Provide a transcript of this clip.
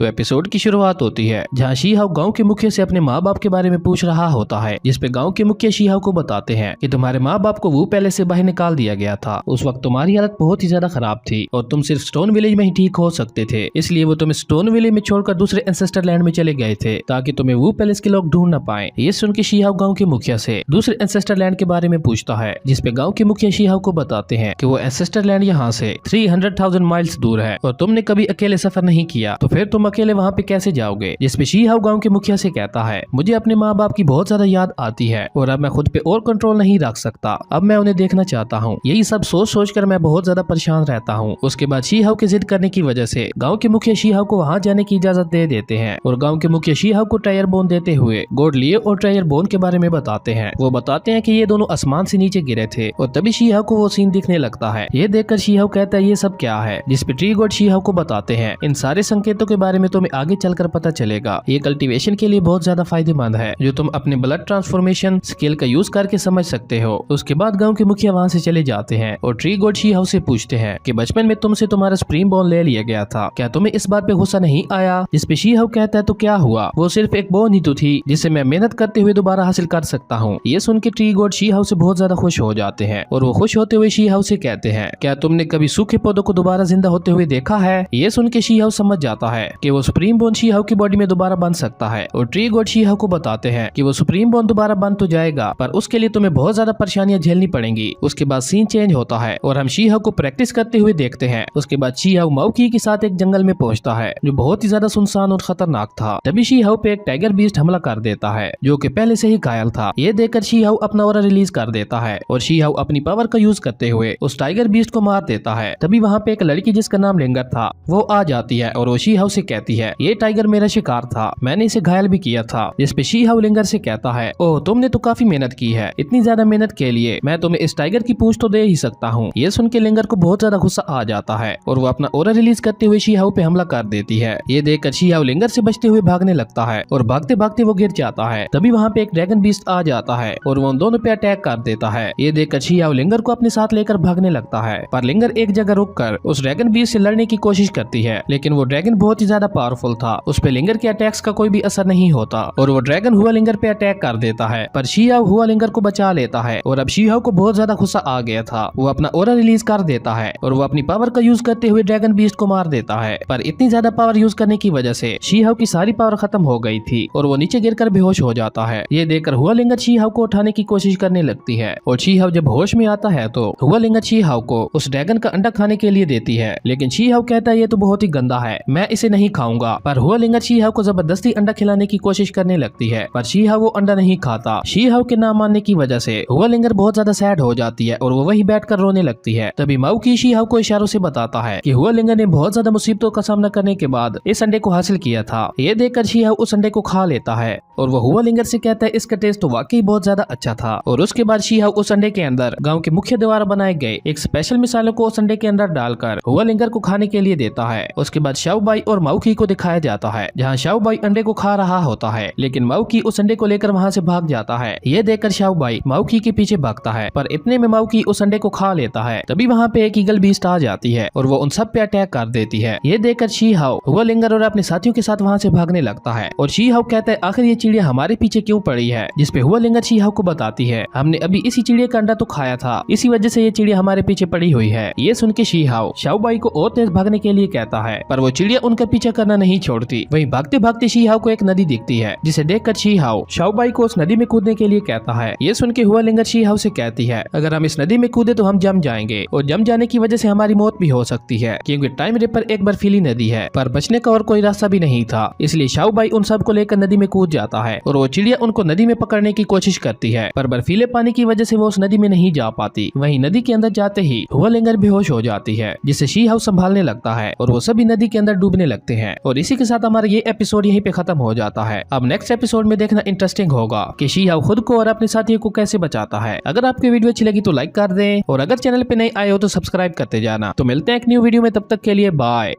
तो एपिसोड की शुरुआत होती है जहाँ शी हाउ गाँव के मुखिया से अपने माँ बाप के बारे में पूछ रहा होता है, जिसपे गाँव के मुखिया शी हाउ को बताते हैं कि तुम्हारे माँ बाप को वो पहले से बाहर निकाल दिया गया था। उस वक्त तुम्हारी हालत बहुत ही ज्यादा खराब थी और तुम सिर्फ स्टोन विलेज में ही ठीक हो सकते थे, इसलिए वो तुम्हें स्टोन विलेज में छोड़कर दूसरे एंसेस्टर लैंड में चले गए थे ताकि तुम्हें वो पैलेस के लोग ढूंढ न पाए। ये सुन के शी हाउ गाँव के मुखिया से दूसरे एंसेस्टर लैंड के बारे में पूछता है, जिसपे गाँव के मुखिया शी हाउ को बताते हैं कि वो एंसेस्टर लैंड यहाँ से 300,000 माइल्स दूर है और तुमने कभी अकेले सफर नहीं किया, तो फिर तुम अकेले वहाँ पे कैसे जाओगे। जिसपे शी हाउ गाँव के मुखिया से कहता है, मुझे अपने माँ बाप की बहुत ज्यादा याद आती है और अब मैं खुद पे और कंट्रोल नहीं रख सकता, अब मैं उन्हें देखना चाहता हूँ। यही सब सोच सोच कर मैं बहुत ज्यादा परेशान रहता हूँ। उसके बाद शी हाउ के जिद करने की वजह से गाँव के मुखिया शी हाउ को वहाँ जाने की इजाजत दे देते हैं और गाँव के मुखिया शी हाउ को टायर बोन देते हुए गॉड लियो और टायर बोन के बारे में बताते हैं। वो बताते हैं कि ये दोनों आसमान से नीचे गिरे थे और तभी शी हाउ को वो सीन दिखने लगता है। ये देखकर शी हाउ कहता है ये सब क्या है, जिसपे ट्री गॉड शी हाउ को बताते हैं इन सारे संकेतों के बारे में तुम्हें आगे चलकर पता चलेगा। ये कल्टीवेशन के लिए बहुत ज्यादा फायदेमंद है जो तुम अपने ब्लड ट्रांसफॉर्मेशन स्किल का यूज करके समझ सकते हो। उसके बाद गाँव के मुखिया वहाँ से चले जाते हैं और ट्री गॉड शी हाउ से पूछते हैं कि बचपन में तुमसे तुम्हारा सुप्रीम बोन ले लिया गया था, क्या तुम्हें इस बात पे गुस्सा नहीं आया। जिसपे शी हाउ कहता है तो क्या हुआ, वो सिर्फ एक बोन ही तो थी जिसे मैं मेहनत करते हुए दोबारा हासिल कर सकता हूँ। ये सुन के ट्री गॉड शी हाउ से बहुत ज्यादा खुश हो जाते हैं और वो खुश होते हुए शी हाउ से कहते हैं, क्या तुमने कभी सूखे पौधों को दोबारा जिंदा होते हुए देखा है। ये सुन के शी हाउ समझ जाता है कि वो सुप्रीम बोन शी हाउ की बॉडी में दोबारा बन सकता है और ट्री गॉड शी हाउ को बताते हैं कि वो सुप्रीम बोन दोबारा बन तो जाएगा पर उसके लिए तुम्हें बहुत ज्यादा परेशानियां झेलनी पड़ेंगी। उसके बाद सीन चेंज होता है और हम शी हाउ को प्रैक्टिस करते हुए देखते हैं। उसके बाद शी हाउ माउकी के साथ एक जंगल में पहुंचता है जो बहुत ही ज्यादा सुनसान और खतरनाक था। तभी शी हाउ पे एक टाइगर बीस्ट हमला कर देता है जो कि पहले से ही घायल था। ये देखकर शी हाउ अपना ऑरा रिलीज कर देता है और शी हाउ अपनी पावर का यूज करते हुए उस टाइगर बीस्ट को मार देता है। तभी वहाँ पे एक लड़की जिसका नाम लिंगर था वो आ जाती है और वो शी हाउ से कहती है, ये टाइगर मेरा शिकार था, मैंने इसे घायल भी किया था। जिसपे शी हाउ लिंगर से कहता है, ओह तुमने तो काफी मेहनत की है, इतनी ज्यादा मेहनत के लिए मैं तुम्हें इस टाइगर की पूंछ तो दे ही सकता हूँ। ये सुन के लिंगर को बहुत ज्यादा गुस्सा आ जाता है और वो अपना ऑरा रिलीज करते हुए शी हाउ पे हमला कर देती है। ये देखकर शी हाउ लिंगर से बचते हुए भागने लगता है और भागते भागते वो गिर जाता है। तभी वहाँ पे एक ड्रैगन बीस्ट आ जाता है और वो उन दोनों पे अटैक कर देता है। ये देखकर शी हाउ लिंगर को अपने साथ लेकर भागने लगता है पर लिंगर एक जगह रुककर उस ड्रैगन बीस्ट से लड़ने की कोशिश करती है, लेकिन वो ड्रैगन बहुत ही ज्यादा पावरफुल था, उस पे लिंगर के अटैक्स का कोई भी असर नहीं होता और वो ड्रैगन हुआ लिंगर पे अटैक कर देता है। पर शी हाउ हुआ लिंगर को बचा लेता है और अब शी हाउ को बहुत ज्यादा गुस्सा आ गया था। वो अपना ऑरा रिलीज कर देता है और वो अपनी पावर का यूज करते हुए ड्रैगन बीस्ट को मार देता है। पर इतनी ज्यादा पावर यूज करने की वजह से शी हाउ की सारी पावर खत्म हो गई थी और वो नीचे गिरकर बेहोश हो जाता है। ये देखकर हुआ लिंगर शी हाउ को उठाने की कोशिश करने लगती है और शी हाउ जब होश में आता है तो हुआ लिंगर शी हाउ को उस ड्रैगन का अंडा खाने के लिए देती है, लेकिन शी हाउ कहता है ये तो बहुत ही गंदा है, मैं इसे नहीं खाऊंगा। पर हुआ लिंगर शी हाउ को जबरदस्ती अंडा खिलाने की कोशिश करने लगती है पर शी हाउ वो अंडा नहीं खाता। शी हाउ के ना मानने की वजह से हुआ लिंगर बहुत ज्यादा सैड हो जाती है और वो वही बैठकर रोने लगती है। तभी माउकी शी हाउ को इशारों से बताता है कि हुआ लिंगर ने बहुत ज्यादा मुसीबतों का सामना करने के बाद इस अंडे को हासिल किया था। ये देखकर शी हाउ उस अंडे को खा लेता है और वो हुआ लिंगर से कहता है इसका टेस्ट तो वाकई बहुत ज्यादा अच्छा था। और उसके बाद शी हाउ उस अंडे के अंदर गाँव के मुख्य द्वारा बनाए गए एक स्पेशल मिसालों को उस अंडे के अंदर डालकर हुआ लिंगर को खाने के लिए देता है। उसके बाद शाओ बाई और माउकी को दिखाया जाता है जहाँ शाओ बाई अंडे को खा रहा होता है, लेकिन माउकी उस अंडे को लेकर वहाँ से भाग जाता है। ये देखकर शाओ बाई माउकी के पीछे भागता है पर इतने में माउकी उस अंडे को खा लेता है। तभी वहाँ पे एक ईगल बीस्ट आ जाती है और वो उन सब पे अटैक कर देती है। ये देखकर शी हाउ हुआ लिंगर और अपने साथियों के साथ वहाँ से भागने लगता है और शी हाउ कहता है आखिर ये चिड़िया हमारे पीछे क्यों पड़ी है। जिसपे हुआ लिंगर शी हाउ को बताती है, हमने अभी इसी चिड़िया का अंडा तो खाया था, इसी वजह से ये चिड़िया हमारे पीछे पड़ी हुई है। ये सुन के शी हाउ शाओ बाई को और तेज भागने के लिए कहता है पर वो चिड़िया उनका पीछा करना नहीं छोड़ती। वहीं भागते भागते शी हाउ को एक नदी दिखती है जिसे देखकर शी हाउ शाओ बाई को उस नदी में कूदने के लिए कहता है। ये सुन के हुआ लिंगर शी हाउ से कहती है अगर हम इस नदी में कूदे तो हम जम जाएंगे और जम जाने की वजह से हमारी मौत भी हो सकती है क्योंकि टाइम रिपर एक बर्फीली नदी है। पर बचने का और कोई रास्ता भी नहीं था, इसलिए शाओ बाई उन सब को लेकर नदी में कूद जाता है और वो चिड़िया उनको नदी में पकड़ने की कोशिश करती है पर बर्फीले पानी की वजह से वो उस नदी में नहीं जा पाती। वहीं नदी के अंदर जाते ही हुआ लिंगर बेहोश हो जाती है जिसे शी हाउ संभालने लगता है और वो सभी नदी के अंदर डूबने लगते हैं। और इसी के साथ हमारा ये एपिसोड यहीं पे खत्म हो जाता है। अब नेक्स्ट एपिसोड में देखना इंटरेस्टिंग होगा कि शी हाउ खुद को और अपने साथियों को कैसे बचाता है। अगर आपकी वीडियो अच्छी लगी तो लाइक कर दें और अगर चैनल पे नए आए हो तो सब्सक्राइब करते जाना। तो मिलते हैं एक न्यू वीडियो में, तब तक के लिए बाय।